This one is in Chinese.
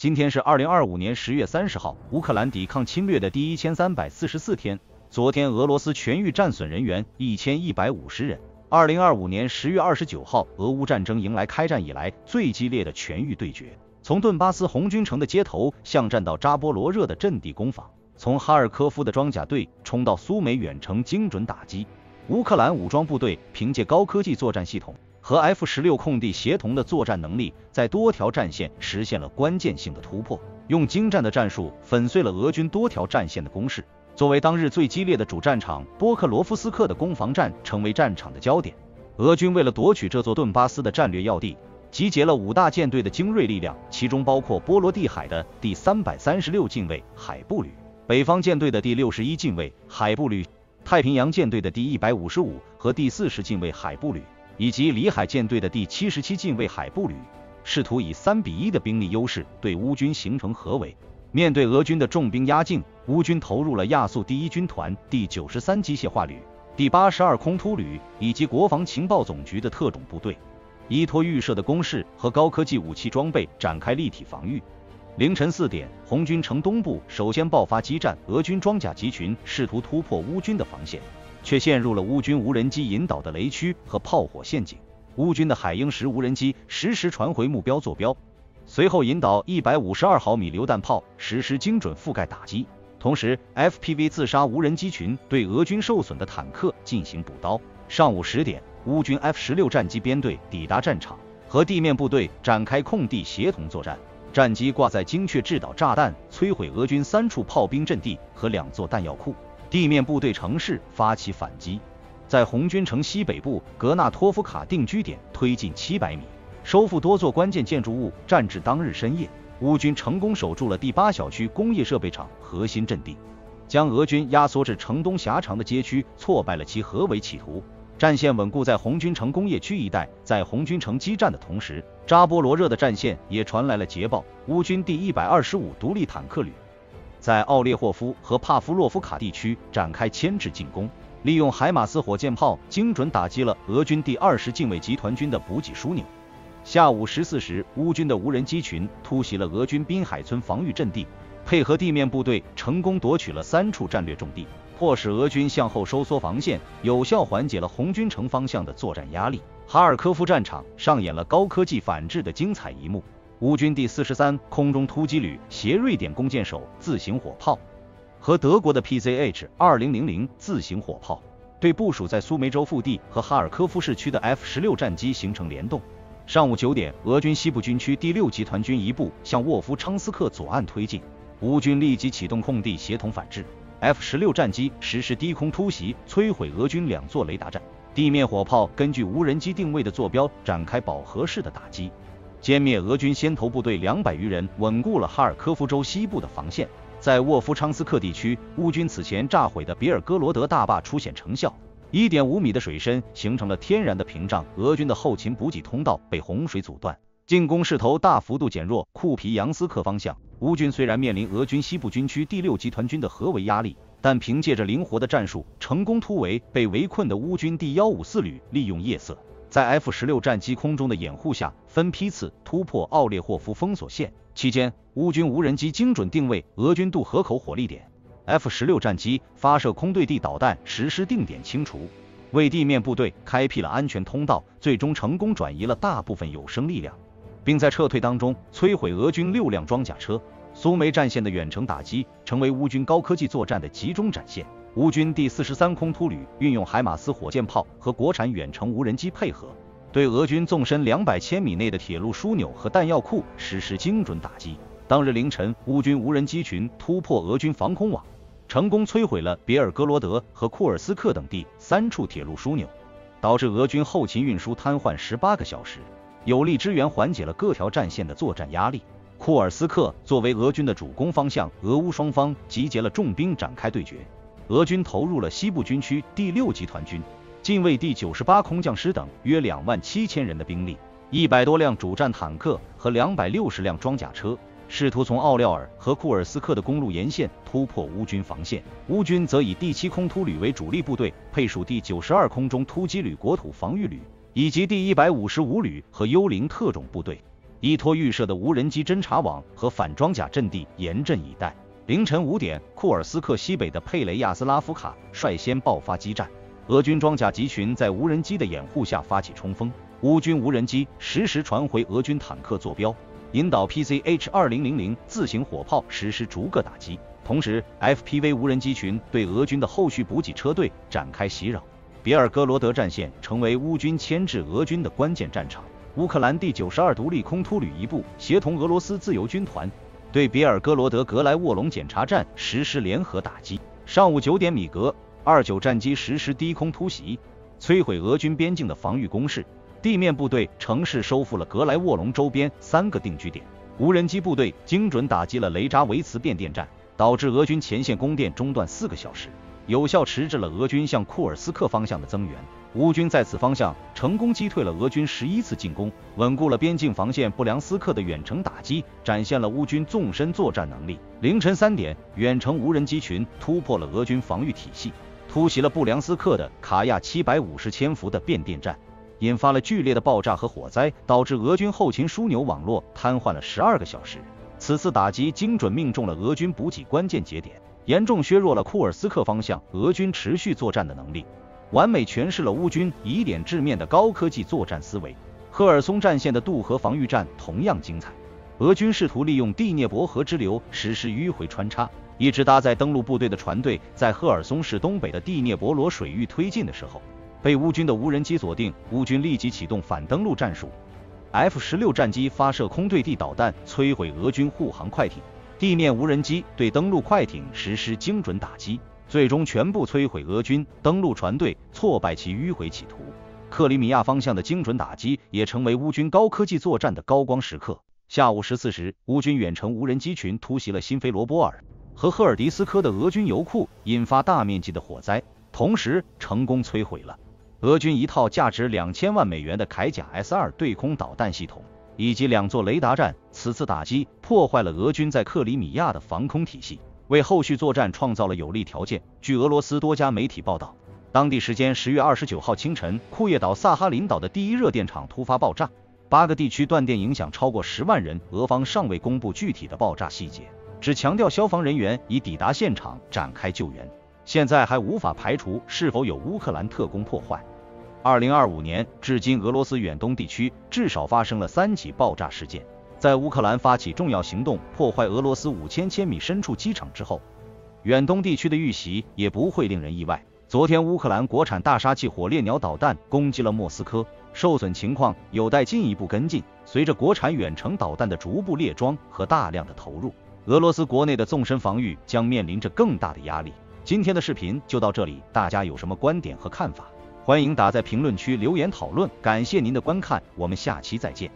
今天是2025年10月30号，乌克兰抵抗侵略的第1344天。昨天，俄罗斯全域战损人员1150人。2025年10月29号，俄乌战争迎来开战以来最激烈的全域对决。从顿巴斯红军城的街头巷战到扎波罗热的阵地攻防，从哈尔科夫的装甲队冲到苏美远程精准打击，乌克兰武装部队凭借高科技作战系统和 F-16空地协同的作战能力，在多条战线实现了关键性的突破，用精湛的战术粉碎了俄军多条战线的攻势。作为当日最激烈的主战场，波克罗夫斯克的攻防战成为战场的焦点。俄军为了夺取这座顿巴斯的战略要地，集结了5大舰队的精锐力量，其中包括波罗的海的第336近卫海步旅、北方舰队的第61近卫海步旅、太平洋舰队的第155和第40近卫海步旅，以及里海舰队的第77近卫海步旅，试图以3-1的兵力优势对乌军形成合围。面对俄军的重兵压境，乌军投入了亚速第1军团第93机械化旅、第82空突旅以及国防情报总局的特种部队，依托预设的工事和高科技武器装备展开立体防御。凌晨4点，红军城东部首先爆发激战，俄军装甲集群试图突破乌军的防线，却陷入了乌军无人机引导的雷区和炮火陷阱。乌军的海鹰10无人机实时传回目标坐标，随后引导152毫米榴弹炮实施精准覆盖打击，同时 FPV 自杀无人机群对俄军受损的坦克进行补刀。上午10点，乌军 F-16战机编队抵达战场，和地面部队展开空地协同作战。战机挂载精确制导炸弹，摧毁俄军3处炮兵阵地和2座弹药库。地面部队乘势发起反击，在红军城西北部格纳托夫卡定居点推进700米，收复多座关键建筑物。战至当日深夜，乌军成功守住了第8小区工业设备厂核心阵地，将俄军压缩至城东狭长的街区，挫败了其合围企图。战线稳固在红军城工业区一带。在红军城激战的同时，扎波罗热的战线也传来了捷报，乌军第125独立坦克旅在奥列霍夫和帕夫洛夫卡地区展开牵制进攻，利用海马斯火箭炮精准打击了俄军第20近卫集团军的补给枢纽。下午14时，乌军的无人机群突袭了俄军滨海村防御阵地，配合地面部队成功夺取了3处战略重地，迫使俄军向后收缩防线，有效缓解了红军城方向的作战压力。哈尔科夫战场上演了高科技反制的精彩一幕，乌军第43空中突击旅携瑞典弓箭手自行火炮和德国的 PZH-2000 自行火炮，对部署在苏梅州腹地和哈尔科夫市区的 F-16战机形成联动。上午9点，俄军西部军区第6集团军一部向沃夫昌斯克左岸推进，乌军立即启动空地协同反制。F-16战机实施低空突袭，摧毁俄军2座雷达站，地面火炮根据无人机定位的坐标展开饱和式的打击，歼灭俄军先头部队200余人，稳固了哈尔科夫州西部的防线。在沃夫昌斯克地区，乌军此前炸毁的比尔戈罗德大坝出现成效，1.5米的水深形成了天然的屏障，俄军的后勤补给通道被洪水阻断，进攻势头大幅度减弱。库皮扬斯克方向，乌军虽然面临俄军西部军区第6集团军的合围压力，但凭借着灵活的战术成功突围。被围困的乌军第154旅利用夜色，在 F-16战机空中的掩护下，分批次突破奥列霍夫封锁线。期间，乌军无人机精准定位俄军渡河口火力点， F-16战机发射空对地导弹实施定点清除，为地面部队开辟了安全通道，最终成功转移了大部分有生力量，并在撤退当中摧毁俄军6辆装甲车。苏梅战线的远程打击成为乌军高科技作战的集中展现。乌军第43空突旅运用海马斯火箭炮和国产远程无人机配合，对俄军纵深200千米内的铁路枢纽和弹药库实施精准打击。当日凌晨，乌军无人机群突破俄军防空网，成功摧毁了别尔哥罗德和库尔斯克等地3处铁路枢纽，导致俄军后勤运输瘫痪18个小时，有力支援缓解了各条战线的作战压力。库尔斯克作为俄军的主攻方向，俄乌双方集结了重兵展开对决。俄军投入了西部军区第6集团军、近卫第98空降师等约27000人的兵力，100多辆主战坦克和260辆装甲车，试图从奥廖尔和库尔斯克的公路沿线突破乌军防线。乌军则以第7空突旅为主力部队，配属第92空中突击旅国土防御旅以及第155旅和幽灵特种部队。依托预设的无人机侦察网和反装甲阵地严阵以待。凌晨5点，库尔斯克西北的佩雷亚斯拉夫卡率先爆发激战，俄军装甲集群在无人机的掩护下发起冲锋，乌军无人机实时传回俄军坦克坐标，引导 PCH-2000 自行火炮实施逐个打击。同时 FPV 无人机群对俄军的后续补给车队展开袭扰。别尔哥罗德战线成为乌军牵制俄军的关键战场。乌克兰第92独立空突旅一部协同俄罗斯自由军团对别尔哥罗德格莱沃隆检查站实施联合打击。上午9点，米格29战机实施低空突袭，摧毁俄军边境的防御工事。地面部队乘势收复了格莱沃隆周边3个定居点。无人机部队精准打击了雷扎维茨变电站，导致俄军前线供电中断4个小时，有效迟滞了俄军向库尔斯克方向的增援。乌军在此方向成功击退了俄军11次进攻，稳固了边境防线。布良斯克的远程打击展现了乌军纵深作战能力。凌晨3点，远程无人机群突破了俄军防御体系，突袭了布良斯克的卡亚750千伏的变电站，引发了剧烈的爆炸和火灾，导致俄军后勤枢纽网络瘫痪了12个小时。此次打击精准命中了俄军补给关键节点，严重削弱了库尔斯克方向俄军持续作战的能力，完美诠释了乌军以点制面的高科技作战思维。赫尔松战线的渡河防御战同样精彩，俄军试图利用第聂伯河支流实施迂回穿插，一支搭载登陆部队的船队在赫尔松市东北的第聂伯罗水域推进的时候，被乌军的无人机锁定。乌军立即启动反登陆战术， F-16战机发射空对地导弹摧毁俄军护航快艇，地面无人机对登陆快艇实施精准打击，最终全部摧毁俄军登陆船队，挫败其迂回企图。克里米亚方向的精准打击也成为乌军高科技作战的高光时刻。下午14时，乌军远程无人机群突袭了新菲罗波尔和赫尔迪斯科的俄军油库，引发大面积的火灾，同时成功摧毁了俄军一套价值2000万美元的铠甲 S-2 对空导弹系统以及2座雷达站。此次打击破坏了俄军在克里米亚的防空体系，为后续作战创造了有利条件。据俄罗斯多家媒体报道，当地时间10月29号清晨，库页岛萨哈林岛的第一热电厂突发爆炸，8个地区断电，影响超过10万人。俄方尚未公布具体的爆炸细节，只强调消防人员已抵达现场展开救援，现在还无法排除是否有乌克兰特工破坏。2025年至今，俄罗斯远东地区至少发生了3起爆炸事件。在乌克兰发起重要行动破坏俄罗斯5000千米深处机场之后，远东地区的遇袭也不会令人意外。昨天，乌克兰国产大杀器火烈鸟导弹攻击了莫斯科，受损情况有待进一步跟进。随着国产远程导弹的逐步列装和大量的投入，俄罗斯国内的纵深防御将面临着更大的压力。今天的视频就到这里，大家有什么观点和看法，欢迎打在评论区留言讨论。感谢您的观看，我们下期再见。